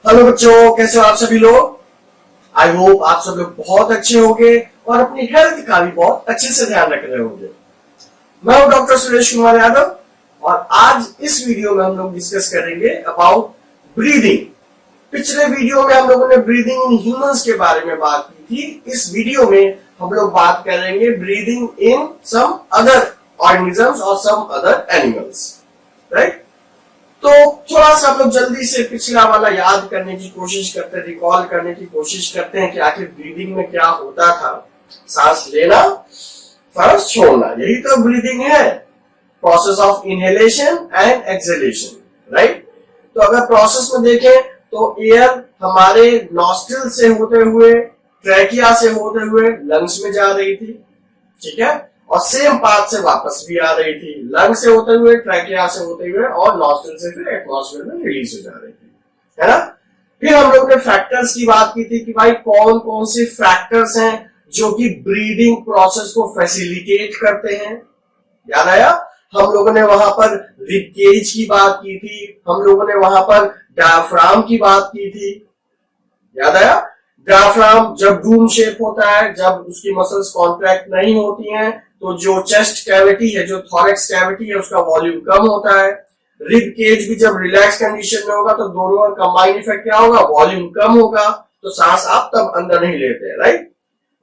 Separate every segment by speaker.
Speaker 1: Hello बच्चों, कैसे हो आप सभी लोग। आई होप आप सब लोग बहुत अच्छे होंगे और अपनी हेल्थ का भी बहुत अच्छे से ध्यान रख रहे होंगे। मैं हूं डॉक्टर सुरेश कुमार यादव और आज इस वीडियो में हम लोग डिस्कस करेंगे अबाउट ब्रीदिंग। पिछले वीडियो में हम लोगों ने ब्रीदिंग इन ह्यूमंस के बारे में बात की थी। इस वीडियो में हम लोग बात करेंगे breathing in some other organisms और सम अदर एनिमल्स, राइट। तो थोड़ा सा हम लोग जल्दी से पिछला वाला याद करने की कोशिश करते हैं, रिकॉल करने की कोशिश करते हैं कि आखिर ब्रीदिंग में क्या होता था। सांस लेना, फर्स्ट छोड़ना, यही तो ब्रीदिंग है। Process of inhalation and exhalation, right. तो अगर प्रोसेस में देखें तो एयर हमारे नॉस्ट्रिल से होते हुए, ट्रैकिया से होते हुए लंग्स में जा रही थी, ठीक है, और सेम पाथ से वापस भी आ रही थी, लंग से होते हुए, ट्रैकिया से होते हुए और नॉस्ट्रिल से फिर एटमॉस्फेयर में रिलीज हो जा रही थी, है ना। फिर हम लोग ने फैक्टर्स की बात की थी कि भाई कौन कौन से फैक्टर्स हैं जो कि ब्रीदिंग प्रोसेस को फैसिलिटेट करते हैं। याद आया, हम लोगों ने वहां पर रिब केज की बात की थी, हम लोगों ने वहां पर डायफ्राम की बात की थी। याद आया, डायफ्राम जब डूम शेप होता है, जब उसकी मसल्स कॉन्ट्रैक्ट नहीं होती हैं तो जो चेस्ट कैविटी है, जो थॉरेक्स कैविटी है, उसका वॉल्यूम कम होता है। रिब केज भी जब रिलैक्स कंडीशन में होगा तो दोनों का कंबाइन इफेक्ट क्या होगा, वॉल्यूम कम होगा, तो सांस आप तब अंदर नहीं लेते, राइट।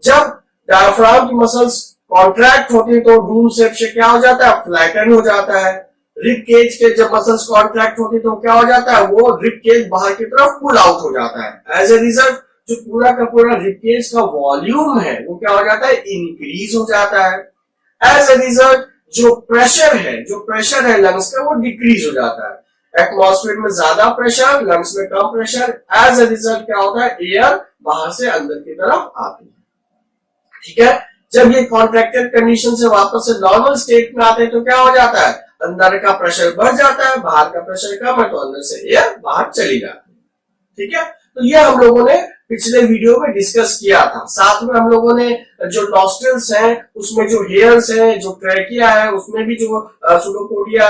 Speaker 1: जब डायफ्राम की मसल्स कॉन्ट्रैक्ट होती है तो डूम शेप से क्या हो जाता है, फ्लैटन हो जाता है। रिब केज के जब मसल्स कॉन्ट्रैक्ट होती है तो क्या हो जाता है, वो रिब केज बाहर की तरफ पुल आउट हो जाता है। एज ए रिजल्ट जो पूरा का पूरा रिब केज का वॉल्यूम है वो क्या हो जाता है, इंक्रीज हो जाता है। एज ए रिजल्ट जो प्रेशर है लंग्स का, वो डिक्रीज हो जाता है। एटमॉस्फेयर में ज्यादा प्रेशर, लंग्स में कम प्रेशर, एज ए रिजल्ट क्या होता है, एयर बाहर से अंदर की तरफ आती है, ठीक है। जब ये कॉन्ट्रैक्टेड कंडीशन से वापस से नॉर्मल स्टेट में आते हैं तो क्या हो जाता है, अंदर का प्रेशर बढ़ जाता है, बाहर का प्रेशर कम है तो अंदर से एयर बाहर चली जाती है, ठीक है। तो ये हम लोगों ने पिछले वीडियो में डिस्कस किया था। साथ में हम लोगों ने जो नॉस्ट्रिल्स हैं उसमें जो हेयर्स हैं, जो ट्रैकिया है उसमें भी जो सुडोपोडिया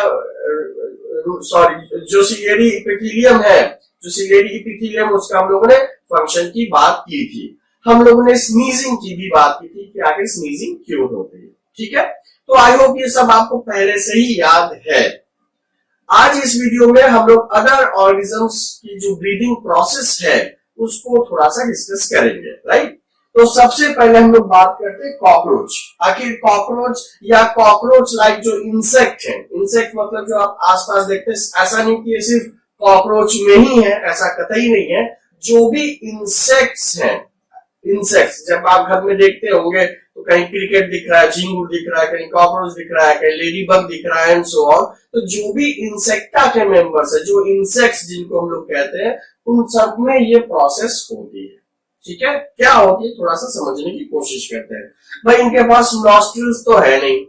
Speaker 1: जो सिलेरी एपिथेलियम है, जो सिलेरी एपिथेलियम, उसका हम लोगों ने फंक्शन की बात की थी। हम लोगों ने स्नीजिंग की भी बात की थी कि आखिर स्नीजिंग क्यों होती है, ठीक है। तो आई होप ये सब आपको पहले से ही याद है। आज इस वीडियो में हम लोग अदर ऑर्गेनिजम्स की जो ब्रीदिंग प्रोसेस है उसको थोड़ा सा डिस्कस करेंगे, राइट। तो सबसे पहले हम लोग बात करते हैं कॉकरोच। आखिर कॉकरोच या कॉकरोच लाइक जो इंसेक्ट है, इंसेक्ट मतलब जो आप आसपास देखते हैं, ऐसा नहीं कि ये सिर्फ कॉकरोच में ही है, ऐसा कतई नहीं है। जो भी इंसेक्ट्स हैं, इंसेक्ट्स जब आप घर में देखते होंगे तो कहीं क्रिकेट दिख रहा है, झींगुर दिख रहा है, कहीं कॉकरोच दिख रहा है, कहीं लेडी बग दिख रहा है एंड सो ऑन। तो जो भी इंसेक्टा के मेंबर्स है, जो इंसेक्ट्स जिनको हम लोग कहते हैं, उन सब में ये प्रोसेस होती है, ठीक है। क्या होती है थोड़ा सा समझने की कोशिश करते हैं। भाई इनके पास नॉस्ट्रिल्स तो है नहीं,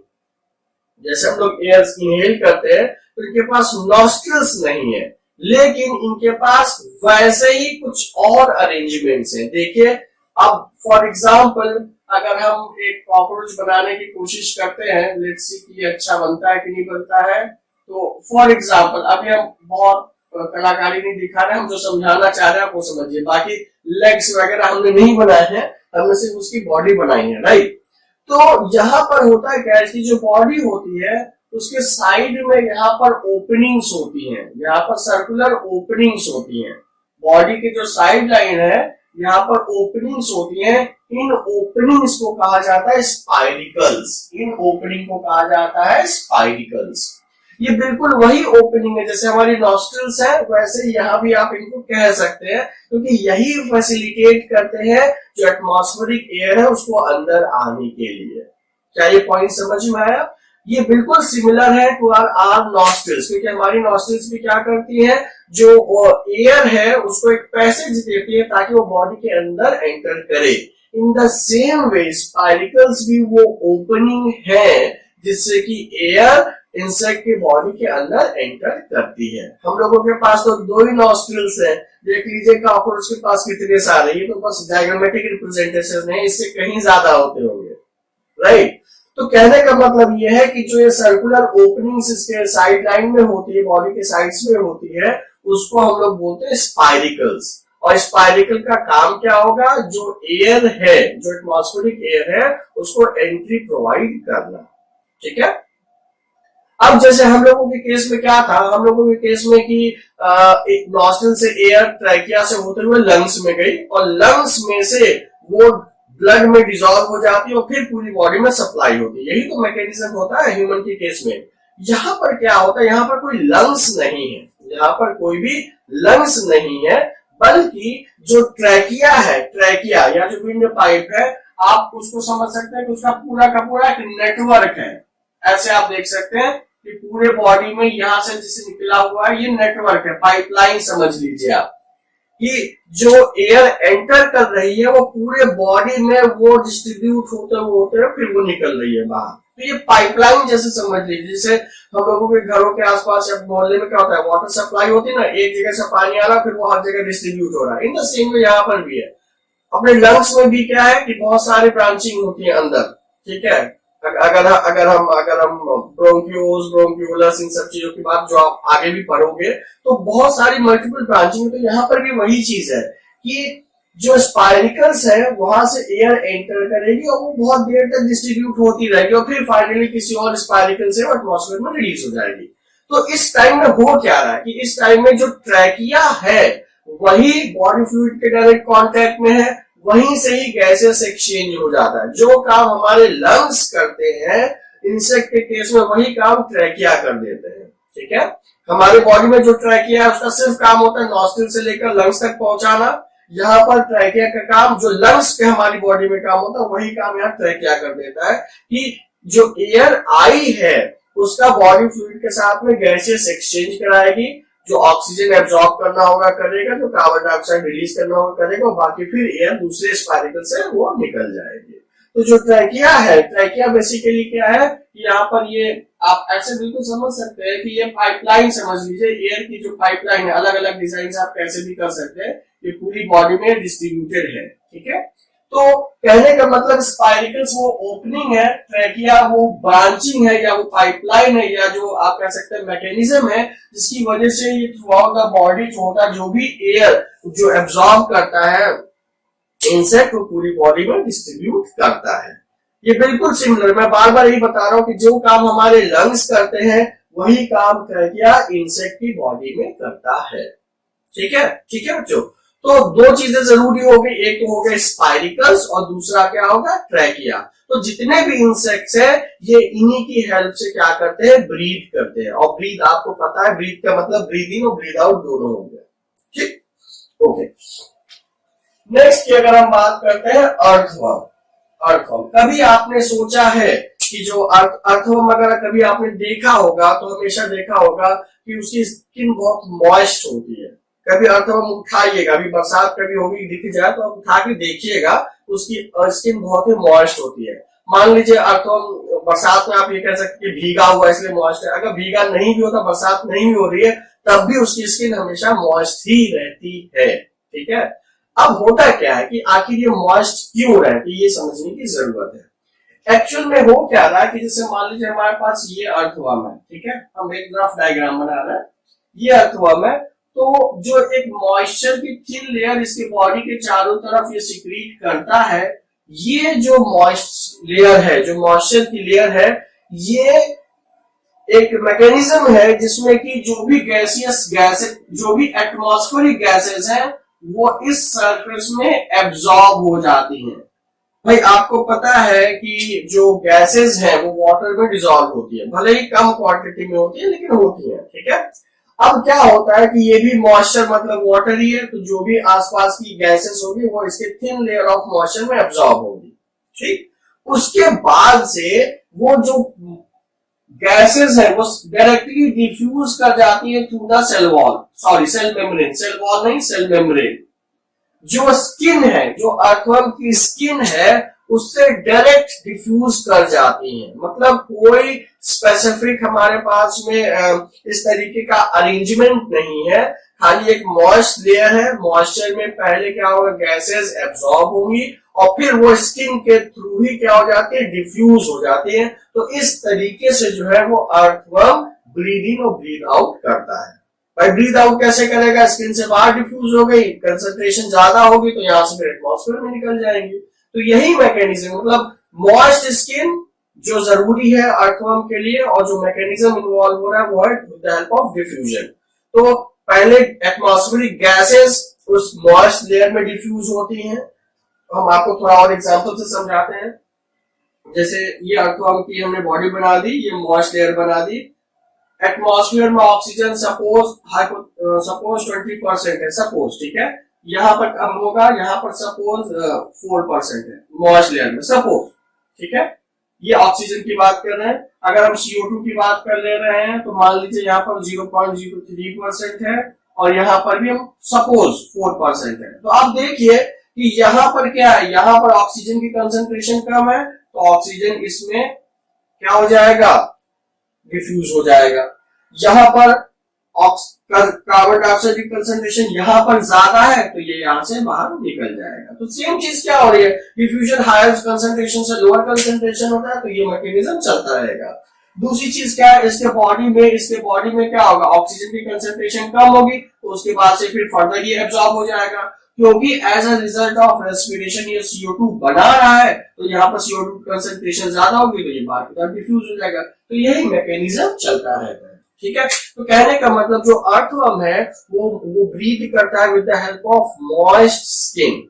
Speaker 1: जैसे हम लोग एयर इनहेल करते हैं तो इनके पास नॉस्ट्रिल्स नहीं है, लेकिन इनके पास वैसे ही कुछ और अरेंजमेंट्स हैं। देखिए, अब फॉर एग्जाम्पल अगर हम एक कॉकरोच बनाने की कोशिश करते हैं, लेट्स सी कि अच्छा बनता है कि नहीं बनता है। तो फॉर एग्जाम्पल अभी हम बहुत कलाकारी नहीं दिखा रहे, हम जो समझाना चाह रहे हैं वो समझिए। बाकी लेग्स वगैरह हमने नहीं बनाए हैं, हमने सिर्फ उसकी बॉडी बनाई है, राइट। तो यहाँ पर होता है क्या, इसकी जो बॉडी होती है उसके साइड में यहाँ पर ओपनिंग्स होती हैं, यहाँ पर सर्कुलर ओपनिंग्स होती हैं। बॉडी की जो साइड लाइन है यहाँ पर ओपनिंग्स होती हैं। इन ओपनिंग्स को कहा जाता है स्पाइरिकल्स। इन ओपनिंग को कहा जाता है स्पाइरिकल्स। ये बिल्कुल वही ओपनिंग है जैसे हमारी नॉस्ट्रिल्स है, वैसे यहाँ भी आप इनको कह सकते हैं, क्योंकि यही फैसिलिटेट करते हैं जो एटमॉस्फेरिक एयर है उसको अंदर आने के लिए। क्या ये पॉइंट समझ में आया? ये बिल्कुल सिमिलर है टू आर नॉस्ट्रिल्स, क्योंकि हमारी नॉस्ट्रिल्स भी क्या करती है, जो एयर है उसको एक पैसेज देती है ताकि वो बॉडी के अंदर एंटर करे। In the same way spiracles भी वो ओपनिंग है जिससे कि एयर इंसेक्ट की बॉडी के अंदर एंटर करती है। हम लोगों के पास तो दो ही नॉस्ट्रिल्स है, देख लीजिए कॉकरोच के पास कितने सारे, ये तो बस डायग्रामेटिक रिप्रेजेंटेशन है, इससे कहीं ज्यादा होते होंगे, राइट। तो कहने का मतलब यह है कि जो ये सर्कुलर ओपनिंग्स इसके साइड लाइन में होती है, बॉडी के साइड्स में होती है, उसको हम लोग बोलते हैं स्पाइरिकल्स। और स्पाइरिकल का काम क्या होगा, जो एयर है, जो एटमॉस्फेरिक एयर है, उसको एंट्री प्रोवाइड करना। ठीक है। अब जैसे हम लोगों के केस में क्या था, हम लोगों के केस में कि एक नॉस्ट्रल से एयर ट्रैकिया से होते हुए लंग्स में गई और लंग्स में से वो ब्लड में डिजॉल्व हो जाती है और फिर पूरी बॉडी में सप्लाई होती है। यही तो मैकेनिज्म होता है ह्यूमन के केस में। यहाँ पर क्या होता है, यहाँ पर कोई लंग्स नहीं है, यहाँ पर कोई भी लंग्स नहीं है, बल्कि जो ट्रैकिया है, ट्रैकिया या जो विंड पाइप है, आप उसको समझ सकते हैं कि उसका पूरा का पूरा एक नेटवर्क है। ऐसे आप देख सकते हैं कि पूरे बॉडी में यहां से जिसे निकला हुआ है, ये नेटवर्क है, पाइपलाइन समझ लीजिए आप, कि जो एयर एंटर कर रही है वो पूरे बॉडी में वो डिस्ट्रीब्यूट होते फिर वो निकल रही है बाहर। तो ये पाइपलाइन जैसे समझ लीजिए, जैसे हम लोगों के घरों के आसपास या मोहल्ले में क्या होता है, वाटर सप्लाई होती है ना, एक जगह से पानी आ रहा फिर वो हर जगह डिस्ट्रीब्यूट हो रहा है। इन द सेम वे यहाँ पर भी है। अपने लंग्स में भी क्या है कि बहुत सारी ब्रांचिंग होती है अंदर। ठीक है। अगर हम ब्रोंक्यूल्स, ब्रोंक्यूलस, इन सब चीजों की बात जो आप आगे भी पढ़ोगे तो बहुत सारी मल्टीपल ब्रांचिंग। तो यहाँ पर भी वही चीज है कि जो स्पाइरिकल्स है वहां से एयर एंटर करेगी और वो बहुत देर तक डिस्ट्रीब्यूट होती रहेगी और फिर फाइनली किसी और स्पाइरिकल से एटमॉस्फेयर में रिलीज हो जाएगी। तो इस टाइम में हो क्या रहा है कि इस टाइम में जो ट्रैकिया है वही बॉडी फ्लूइड के डायरेक्ट कांटेक्ट में है, वहीं से ही गैसेस एक्सचेंज हो जाता है। जो काम हमारे लंग्स करते हैं इंसेक्ट के केस में, वही काम ट्रैकिया कर देते हैं। ठीक है। हमारे बॉडी में जो ट्रैकिया है उसका सिर्फ काम होता है नॉस्ट्रिल से लेकर लंग्स तक पहुंचाना। यहाँ पर ट्रैकिया का काम जो लंग्स के हमारी बॉडी में काम होता है वही काम यहाँ ट्रैकिया कर देता है कि जो एयर आई है उसका बॉडी फ्लूइड के साथ में गैसेस एक्सचेंज कराएगी, जो ऑक्सीजन एब्जॉर्ब करना होगा करेगा, जो कार्बन डाइऑक्साइड रिलीज करना होगा करेगा, और बाकी फिर एयर दूसरे स्पाइरिकल से वो निकल जाएगी। तो जो ट्रैकिया है, ट्रैकिया बेसिकली क्या है कि यहाँ पर ये आप ऐसे बिल्कुल समझ सकते हैं कि ये पाइपलाइन समझ लीजिए, एयर की जो पाइपलाइन है, अलग अलग डिजाइन आप कैसे भी कर सकते हैं, ये पूरी बॉडी में डिस्ट्रीब्यूटेड है। ठीक है। तो कहने का मतलब स्पाइरिकल्स वो ओपनिंग है, ट्रैकिया वो ब्रांचिंग है या वो पाइपलाइन है या जो आप कह सकते हैं मैकेनिज्म है, जिसकी वजह से ये थ्रू आउट द बॉडी जो होता है, जो भी एयर जो एब्जॉर्ब करता है इंसेक्ट, वो पूरी बॉडी में डिस्ट्रीब्यूट करता है। ये बिल्कुल सिमिलर, मैं बार बार यही बता रहा हूं कि जो काम हमारे लंग्स करते हैं वही काम ट्रैकिया इंसेक्ट की बॉडी में करता है। ठीक है। ठीक है बच्चों। तो दो चीजें जरूरी हो गई, एक तो हो गए स्पाइरिकल्स और दूसरा क्या होगा, ट्रैकिया। तो जितने भी इंसेक्ट्स हैं ये इन्हीं की हेल्प से क्या करते हैं, ब्रीथ करते हैं। और ब्रीथ आपको पता है, ब्रीथ का मतलब ब्रीथ इन और ब्रीथ आउट दोनों हो गया। ठीक। ओके। नेक्स्ट की अगर हम बात करते हैं अर्थवर्म। अर्थवर्म कभी आपने सोचा है कि जो अर्थवर्म अगर कभी आपने देखा होगा तो हमेशा देखा होगा कि उसकी स्किन बहुत मॉइस्ट होती है। कभी अर्थवर्म उठाइएगा, अभी बरसात कभी होगी दिख जाए तो आप उठा के देखिएगा, उसकी स्किन बहुत ही मॉइस्ट होती है। मान लीजिए अर्थवर्म बरसात में आप ये कह सकते हैं भीगा हुआ इसलिए मॉइस्ट है। अगर भीगा नहीं भी होता, बरसात नहीं भी हो रही है, तब भी उसकी स्किन हमेशा मॉइस्ट ही रहती है। ठीक है। अब होता क्या है कि आखिर ये मॉइस्ट क्यों रहती है, ये समझने की जरूरत है। एक्चुअल में हो क्या रहा है कि जैसे मान लीजिए हमारे पास ये अर्थवर्म है। ठीक है। हम एक ग्राफ डायग्राम बना रहे हैं, ये अर्थवर्म है। तो जो एक मॉइस्चर की थिन लेयर इसके बॉडी के चारों तरफ ये सिक्रीट करता है, ये जो मॉइस्ट लेयर है, जो मॉइस्चर की लेयर है, ये एक मैकेनिज्म है जिसमें कि जो भी गैसियस गैसेस, जो भी एटमॉस्फेरिक गैसेस हैं, वो इस सरफेस में एब्जॉर्ब हो जाती हैं। भाई आपको पता है कि जो गैसेस हैं वो वाटर में डिसॉल्व होती है, भले ही कम क्वांटिटी में होती है लेकिन होती है। ठीक है। अब क्या होता है कि ये भी मॉइस्चर मतलब वाटर ही है, तो जो भी आसपास की गैसेस होगी वो इसके थिन लेयर ऑफ मॉइस्चर में एब्जॉर्ब होगी। ठीक। उसके बाद से वो जो गैसेस है वो डायरेक्टली डिफ्यूज कर जाती है through the cell wall, sorry cell membrane, cell wall नहीं सेल मेम्ब्रेन। जो स्किन है, जो अर्थवर्म की स्किन है, उससे डायरेक्ट डिफ्यूज कर जाती है। मतलब कोई स्पेसिफिक हमारे पास में इस तरीके का अरेंजमेंट नहीं है, खाली एक मॉइस्ट लेयर है। मॉइस्चर में पहले क्या होगा, गैसेस एब्जॉर्ब होंगी और फिर वो स्किन के थ्रू ही क्या हो जाती है, डिफ्यूज हो जाती है। तो इस तरीके से जो है वो अर्थवर्म ब्रीद इन और ब्रीद आउट करता है। भाई ब्रीथ आउट कैसे करेगा, स्किन से बाहर डिफ्यूज हो गई, कंसंट्रेशन ज्यादा होगी तो यहाँ से फिर एटमॉस्फेयर में निकल जाएंगे। तो यही मैकेनिज्म, मतलब मॉइस्ट स्किन जो जरूरी है अर्थवर्म के लिए और जो मैकेनिज्म इन्वॉल्व हो रहा है वो है with the help of diffusion. तो पहले एटमॉस्फेरिक गैसेस उस मॉइस्ट लेयर में डिफ्यूज होती हैं। हम आपको थोड़ा और एग्जांपल से समझाते हैं। जैसे ये अर्थवर्म की हमने बॉडी बना दी, ये मॉइस्ट लेयर बना दी। एटमॉस्फेयर में ऑक्सीजन सपोज 20% है, सपोज, ठीक है, यहाँ पर कम होगा, यहाँ पर सपोज 4% है मॉइस्ट लेयर में, सपोज, ठीक है, ये ऑक्सीजन की बात कर रहे हैं। अगर हम CO2 की बात कर ले रहे हैं तो मान लीजिए यहाँ पर 0.03% है और यहाँ पर भी हम सपोज 4% है। तो आप देखिए कि यहाँ पर क्या है, यहाँ पर ऑक्सीजन की कंसंट्रेशन कम है तो ऑक्सीजन इसमें क्या हो जाएगा, डिफ्यूज हो जाएगा। यहाँ पर कार्बन डाइऑक्साइड की कंसंट्रेशन यहाँ पर ज्यादा है तो ये यहाँ से बाहर निकल जाएगा। तो सेम चीज क्या हो रही है, डिफ्यूजन हायर कंसंट्रेशन से लोअर कंसंट्रेशन होता है तो ये मैकेनिज्म चलता रहेगा। दूसरी चीज क्या है, इसके बॉडी में क्या होगा, ऑक्सीजन की कंसंट्रेशन कम होगी तो उसके बाद से फिर फर्दर ये एब्जॉर्ब हो जाएगा, क्योंकि as a result of respiration ये CO2 बना रहा है तो यहाँ पर CO2 कंसंट्रेशन ज्यादा होगी तो ये बाहर की तरफ डिफ्यूज हो जाएगा। तो यही मैकेनिज्म चलता रहता है, ठीक है। तो कहने का मतलब जो अर्थवर्म है वो ब्रीथ करता है with the help of moist skin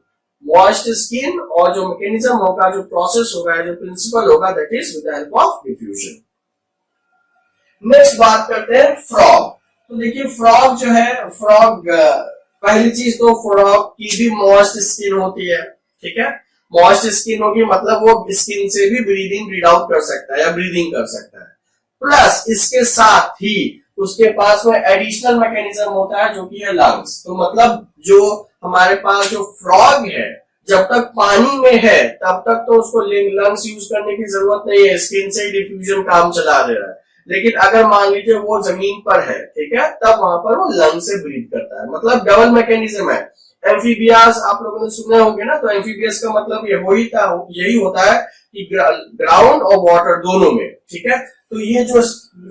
Speaker 1: और जो मैकेनिज्म होगा, जो प्रोसेस होगा, जो प्रिंसिपल होगा, that is with the help of diffusion. Next बात करते हैं फ्रॉग। तो देखिए फ्रॉग जो है, पहली चीज तो फ्रॉग की भी मॉइस्ट स्किन होती है, ठीक है। मॉइस्ट स्किन होगी मतलब वो स्किन से भी ब्रीद आउट कर सकता है या ब्रीदिंग कर सकता है। प्लस इसके साथ ही उसके पास में एडिशनल मैकेनिज्म होता है जो कि है लंग्स। तो मतलब जो हमारे पास जो फ्रॉग है जब तक पानी में है तब तक तो उसको लंग्स यूज करने की जरूरत नहीं है, स्किन से ही डिफ्यूजन काम चला दे रहा है। लेकिन अगर मान लीजिए वो जमीन पर है, ठीक है, तब वहां पर वो लंग से ब्रीथ करता है, मतलब डबल मैकेनिज्म है। एम्फीबियास आप लोगों ने सुने होंगे ना, तो एम्फीबियस का मतलब यही होता है कि ग्राउंड और वाटर दोनों में, ठीक है। तो ये जो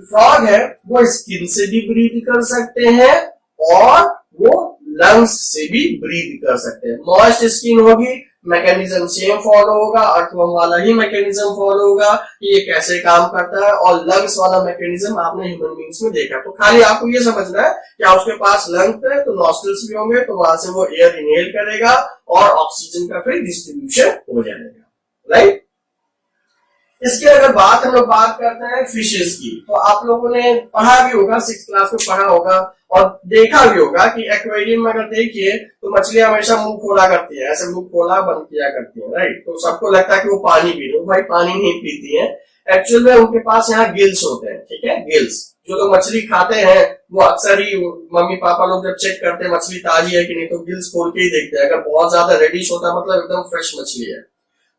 Speaker 1: फ्रॉग है वो स्किन से भी ब्रीथ कर सकते हैं और वो लंग्स से भी ब्रीथ कर सकते हैं। मॉइस्ट स्किन होगी, मैकेनिज्म सेम फॉलो होगा, अर्थवर्म वाला ही मैकेनिज्म फॉलो होगा कि ये कैसे काम करता है, और लंग्स वाला मैकेनिज्म आपने ह्यूमन बींग्स में देखा। तो खाली आपको ये समझना है क्या उसके पास लंग्स है तो नॉस्ट्रल्स भी होंगे, तो वहां से वो एयर इनहेल करेगा और ऑक्सीजन का फिर डिस्ट्रीब्यूशन हो जाएगा, राइट। इसकी अगर हम लोग बात करते हैं फिशेस की, तो आप लोगों ने पढ़ा भी होगा, 6th क्लास में पढ़ा होगा और देखा भी होगा कि एक्वेरियम में अगर देखिए तो मछलियां हमेशा मुंह खोला करती है, ऐसे मुंह खोला बंद किया करती है, राइट। तो सबको लगता है कि वो पानी पी रही है, भाई पानी नहीं पीती है। एक्चुअल में उनके पास यहाँ गिल्स होते हैं, ठीक है, गिल्स। जो लोग मछली खाते हैं वो अक्सर ही मम्मी पापा लोग जब चेक करते हैं मछली ताजी है कि नहीं तो गिल्स खोल के ही देखते हैं। अगर बहुत ज्यादा रेडिश होता है मतलब एकदम फ्रेश मछली है।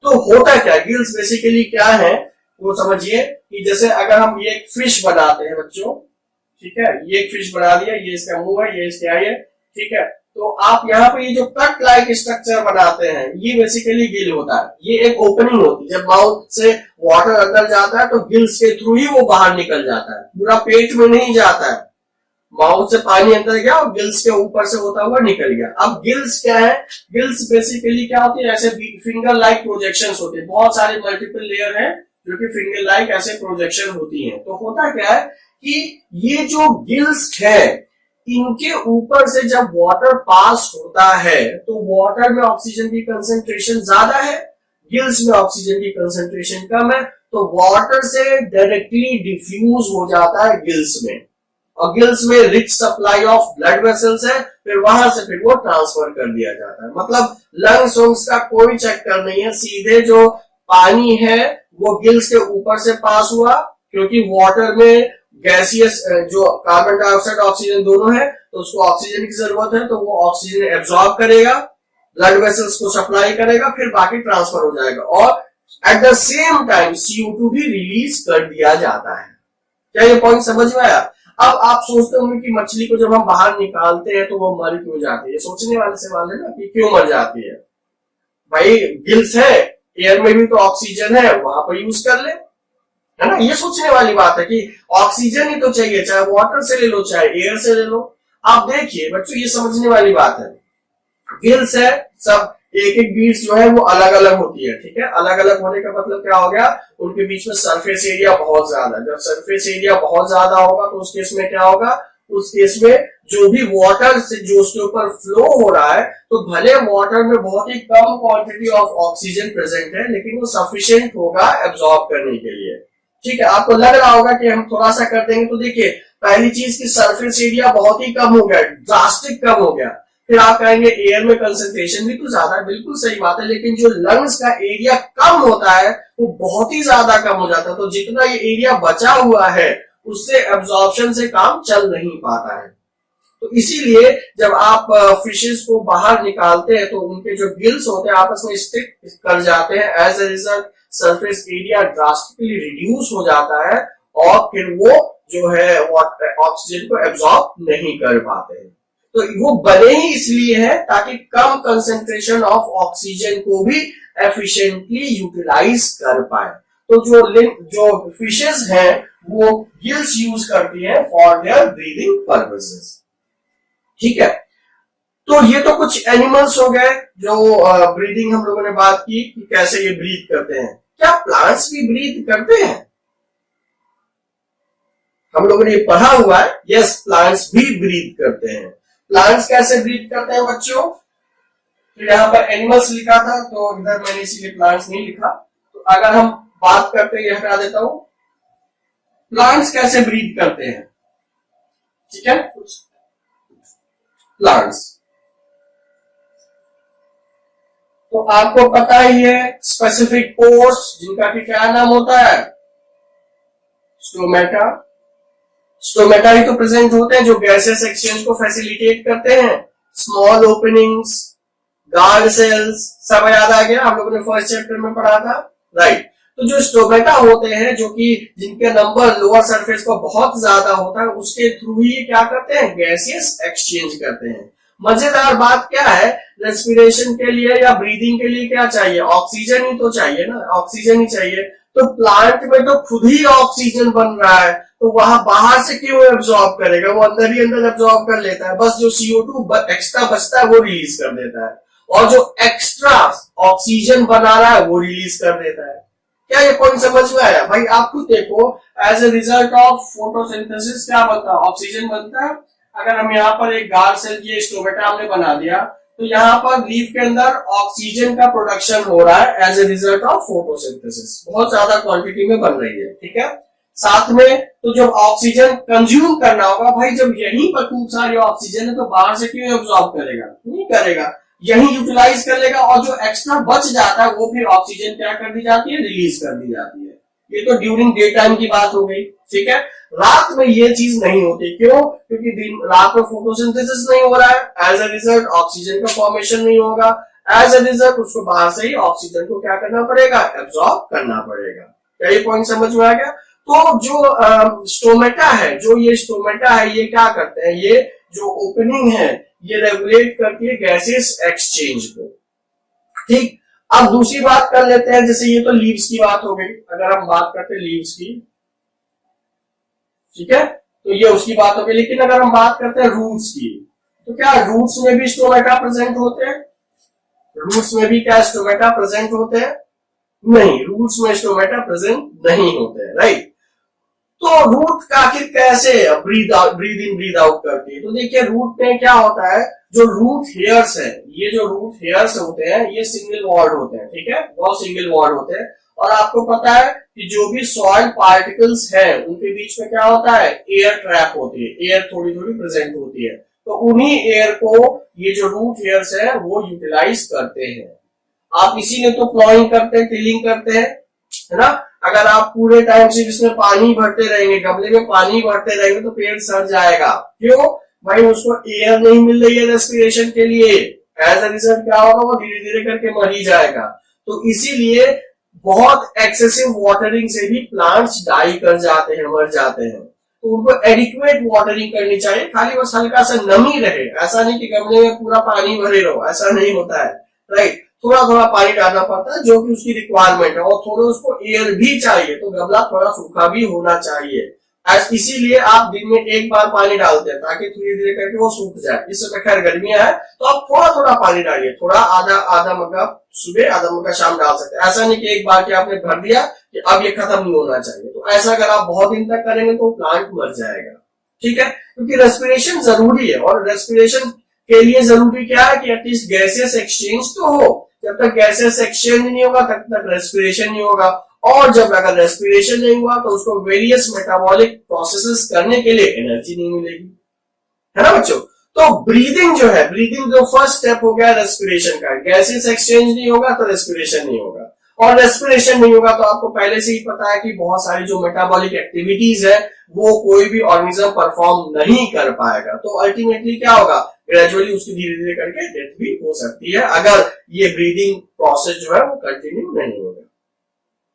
Speaker 1: तो होता क्या, गिल्स बेसिकली क्या है वो समझिए कि जैसे अगर हम ये एक फिश बनाते हैं बच्चों, ठीक है, ये एक फिश बना दिया, ये इसका मुंह है, ये इसकी आई है, ठीक है। तो आप यहाँ पे ये जो कट लाइक स्ट्रक्चर बनाते हैं ये बेसिकली गिल होता है। ये एक ओपनिंग होती है, जब माउथ से वाटर अंदर जाता है तो गिल्स के थ्रू ही वो बाहर निकल जाता है, पूरा पेट में नहीं जाता है। माउथ से पानी अंदर गया और गिल्स के ऊपर से होता हुआ निकल गया। अब गिल्स क्या है, गिल्स बेसिकली क्या होती है, ऐसे फिंगर लाइक प्रोजेक्शंस होते हैं, बहुत सारे मल्टीपल लेयर हैं जो कि फिंगर लाइक ऐसे प्रोजेक्शन होती हैं। तो होता क्या है कि ये जो गिल्स है इनके ऊपर से जब वाटर पास होता है तो वाटर में ऑक्सीजन की कंसेंट्रेशन ज्यादा है, गिल्स में ऑक्सीजन की कंसेंट्रेशन कम है, तो वाटर से डायरेक्टली डिफ्यूज हो जाता है गिल्स में, और गिल्स में rich supply of blood vessels है, फिर वहां से फिर वो ट्रांसफर कर दिया जाता है। मतलब लंग्स वंग्स का कोई चक्कर नहीं है, सीधे जो पानी है वो गिल्स के ऊपर से पास हुआ, क्योंकि वाटर में गैसियस जो कार्बन डाइऑक्साइड ऑक्सीजन दोनों है तो उसको ऑक्सीजन की जरूरत है, तो वो ऑक्सीजन एब्जॉर्ब करेगा, ब्लड वेसल्स को सप्लाई करेगा, फिर बाकी ट्रांसफर हो जाएगा, और at the same time CO2 भी रिलीज कर दिया जाता है। क्या ये पॉइंट समझ में आया? अब आप सोचते होंगे कि मछली को जब हम बाहर निकालते हैं तो वो मर क्यों जाती है, सोचने वाले सवाल है ना कि क्यों मर जाती है। भाई गिल्स है, एयर में भी तो ऑक्सीजन है, वहां पर यूज कर ले, है ना। ये सोचने वाली बात है कि ऑक्सीजन ही तो चाहिए, चाहे वाटर से ले लो चाहे एयर से ले लो। आप देखिए बच्चों, ये समझने वाली बात है, गिल्स है सब, एक एक बीड्स जो है वो अलग अलग होती है, ठीक है। अलग अलग होने का मतलब क्या हो गया, उनके बीच में सरफेस एरिया बहुत ज्यादा, जब सरफेस एरिया बहुत ज्यादा होगा तो उस केस में क्या होगा, उस केस में जो भी वाटर से जो उसके ऊपर फ्लो हो रहा है, तो भले वाटर में बहुत ही कम क्वांटिटी ऑफ ऑक्सीजन प्रेजेंट है, लेकिन वो सफिशिएंट होगा एब्जॉर्ब करने के लिए, ठीक है। आपको लग रहा होगा कि हम थोड़ा सा कर देंगे, तो देखिए पहली चीज की सरफेस एरिया बहुत ही कम हो गया, ड्रास्टिक कम हो गया। फिर आप कहेंगे एयर में कंसंट्रेशन भी तो ज्यादा है, बिल्कुल सही बात है, लेकिन जो लंग्स का एरिया कम होता है वो बहुत ही ज्यादा कम हो जाता है, तो जितना ये एरिया बचा हुआ है उससे एब्जॉर्प्शन से काम चल नहीं पाता है। तो इसीलिए जब आप फिशेस को बाहर निकालते हैं तो उनके जो गिल्स होते हैं आपस में स्टिक कर जाते हैं, as a result surface area drastically reduce हो जाता है, और फिर वो जो है ऑक्सीजन को एब्जॉर्ब नहीं कर पाते हैं। तो वो बने ही इसलिए है ताकि कम कंसेंट्रेशन ऑफ ऑक्सीजन को भी एफिशिएंटली यूटिलाइज कर पाए। तो जो फिशेस हैं वो गिल्स यूज करती हैं फॉर देयर ब्रीदिंग पर्पसेस, ठीक है। तो ये तो कुछ एनिमल्स हो गए जो ब्रीदिंग हम लोगों ने बात की कि कैसे ये ब्रीथ करते हैं। क्या प्लांट्स भी ब्रीथ करते हैं? हम लोगों ने ये पढ़ा हुआ है, यस प्लांट्स भी ब्रीथ करते हैं। प्लांट्स कैसे ब्रीथ करते हैं बच्चों? तो यहाँ पर एनिमल्स लिखा था तो इधर मैंने इसीलिए प्लांट्स नहीं लिखा, तो अगर हम बात करते हैं, ये हटा देता हूं, प्लांट्स कैसे ब्रीथ करते हैं, ठीक है। प्लांट्स तो आपको पता ही है, स्पेसिफिक पोर्स जिनका कि क्या नाम होता है, स्टोमेटा। स्टोमेटा ही तो प्रेजेंट होते हैं जो गैसेस एक्सचेंज को फैसिलिटेट करते हैं। स्मॉल ओपनिंग्स, गार्ड सेल्स, सब याद आ गया, हम लोगों ने फर्स्ट चैप्टर में पढ़ा था, राइट। तो जो स्टोमेटा होते हैं जो कि जिनके नंबर लोअर सरफेस पर बहुत ज्यादा होता है, उसके थ्रू ही क्या करते हैं, गैसेस एक्सचेंज करते हैं। मजेदार बात क्या है, रेस्पिरेशन के लिए या ब्रीदिंग के लिए क्या चाहिए, ऑक्सीजन ही तो चाहिए ना, ऑक्सीजन ही चाहिए। तो प्लांट में तो खुद ही ऑक्सीजन बन रहा है, तो वहां बाहर से क्यों एब्जॉर्ब करेगा, वो अंदर ही अंदर एब्जॉर्ब कर लेता है, बस जो CO2 एक्स्ट्रा बचता है वो रिलीज कर देता है, और जो एक्स्ट्रा ऑक्सीजन बना रहा है वो रिलीज कर देता है। क्या ये पॉइंट समझ में आया भाई? आप खुद देखो, as a result of photosynthesis क्या बनता है, ऑक्सीजन बनता है। अगर हम यहाँ पर एक गार्ड सेल, ये स्टोमेटा हमने बना दिया, तो यहाँ पर लीफ के अंदर ऑक्सीजन का प्रोडक्शन हो रहा है as a result of photosynthesis, बहुत ज्यादा क्वांटिटी में बन रही है, ठीक है। साथ में तो जब ऑक्सीजन कंज्यूम करना होगा भाई, जब यहीं पर खूब सारी ऑक्सीजन है तो बाहर से क्यों एब्जॉर्ब करेगा, नहीं करेगा, यही यूटिलाइज कर लेगा, और जो एक्स्ट्रा बच जाता है वो फिर ऑक्सीजन क्या कर दी जाती है, रिलीज कर दी जाती है। ये तो ड्यूरिंग डे टाइम की बात हो गई, ठीक है। रात में ये चीज नहीं होती, क्यों? क्योंकि दिन रात में फोटोसिंथेसिस नहीं हो रहा है, एज ए रिजल्ट ऑक्सीजन का फॉर्मेशन नहीं होगा, एज ए रिजल्ट उसको बाहर से ही ऑक्सीजन को क्या करना पड़ेगा, एब्जॉर्ब करना पड़ेगा। क्या ये पॉइंट समझ में आ गया? तो जो स्टोमेटा है, जो ये स्टोमेटा है, ये क्या करते हैं, ये जो ओपनिंग है ये रेगुलेट करती है गैसेस एक्सचेंज को, ठीक। अब दूसरी बात कर लेते हैं, जैसे ये तो लीव्स की बात हो गई, अगर हम बात करते हैं लीव्स की, ठीक है, तो ये उसकी बात हो गई। लेकिन अगर हम बात करते हैं रूट्स की, तो क्या रूट्स में भी स्टोमेटा प्रेजेंट होते हैं? रूट्स में भी क्या स्टोमेटा प्रेजेंट होते हैं? नहीं, रूट्स में स्टोमेटा प्रेजेंट नहीं होते हैं, राइट। तो रूट आखिर कैसे ब्रीद इन ब्रीद आउट करती है? तो देखिए रूट में क्या होता है, जो रूट हेयर्स है, ये जो रूट हेयर्स होते हैं ये सिंगल वॉर्ड होते हैं, ठीक है, बहुत सिंगल वॉर्ड होते हैं। और आपको पता है कि जो भी सॉइल पार्टिकल्स हैं उनके बीच में क्या होता है, एयर ट्रैप होती है, एयर थोड़ी थोड़ी प्रेजेंट होती है, तो उन्हीं एयर को ये जो रूट हेयर्स है वो यूटिलाइज करते हैं। आप इसीलिए तो प्लॉइंग करते हैं, टिलिंग करते हैं, है ना। अगर आप पूरे टाइम सिर्फ इसमें पानी भरते रहेंगे, गमले में पानी भरते रहेंगे, तो पेड़ सड़ जाएगा। क्यों भाई? उसको एयर नहीं मिल रही है रेस्पिरेशन के लिए, एज अ रिजल्ट क्या होगा, वो धीरे धीरे करके मर ही जाएगा। तो इसीलिए बहुत एक्सेसिव वाटरिंग से भी प्लांट्स डाई कर जाते हैं, मर जाते हैं। तो उनको एडिक्वेट वाटरिंग करनी चाहिए, खाली बस हल्का सा नमी रहे, ऐसा नहीं कि गमले में पूरा पानी भरे रहो, ऐसा नहीं होता है, राइट। थोड़ा थोड़ा पानी डालना पड़ता है जो कि उसकी रिक्वायरमेंट है, और थोड़ा उसको एयर भी चाहिए, तो गमला थोड़ा सूखा भी होना चाहिए, इसीलिए आप दिन में एक बार पानी डालते हैं ताकि धीरे धीरे करके वो सूख जाए। इस समय खैर गर्मियां है तो आप थोड़ा थोड़ा पानी डालिए, थोड़ा आधा मग्गा सुबह आधा मग्गा शाम डाल सकते हैं। ऐसा नहीं कि एक बार के आपने भर दिया कि अब ये खत्म नहीं होना चाहिए। तो ऐसा अगर आप बहुत दिन तक करेंगे तो प्लांट मर जाएगा, ठीक है। क्योंकि रेस्पिरेशन जरूरी है और रेस्पिरेशन के लिए जरूरी क्या है कि एटलीस्ट गैसेस एक्सचेंज तो हो। जब तक गैसेस एक्सचेंज नहीं होगा तब तक रेस्पिरेशन नहीं होगा, और जब अगर रेस्पिरेशन नहीं हुआ तो उसको वेरियस मेटाबॉलिक प्रोसेसेस करने के लिए एनर्जी नहीं मिलेगी, है ना बच्चों। तो ब्रीदिंग जो है, ब्रीदिंग जो फर्स्ट स्टेप हो गया रेस्पिरेशन का, गैसेस एक्सचेंज नहीं होगा तो रेस्पिरेशन नहीं होगा, और रेस्पिरेशन नहीं होगा तो आपको पहले से ही पता है कि बहुत सारी जो मेटाबॉलिक एक्टिविटीज है वो कोई भी ऑर्गेनिज्म परफॉर्म नहीं कर पाएगा। तो अल्टीमेटली क्या होगा, ग्रेजुअली उसकी धीरे धीरे करके डेथ भी हो सकती है अगर ये ब्रीदिंग प्रोसेस जो है वो कंटिन्यू नहीं होगा,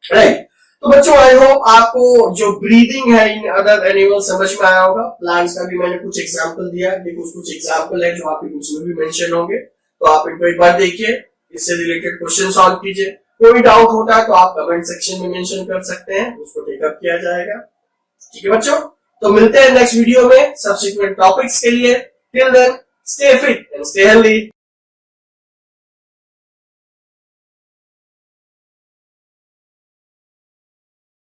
Speaker 1: राइट। तो बच्चों आई होप आपको जो ब्रीदिंग है इन अदर एनिमल समझ में आया होगा। प्लांट्स का भी मैंने कुछ एग्जांपल दिया, देखो कुछ एग्जांपल है जो आपके बुक्स में भी मेंशन होंगे, तो आप इनको एक बार देखिए, इससे रिलेटेड क्वेश्चन सॉल्व कीजिए। कोई डाउट होता है तो आप कमेंट सेक्शन में मेंशन कर सकते हैं, उसको टेकअप किया जाएगा, ठीक है बच्चों। तो मिलते हैं नेक्स्ट वीडियो में सब्सिक्वेंट टॉपिक्स के लिए। Till then stay fit and stay healthy.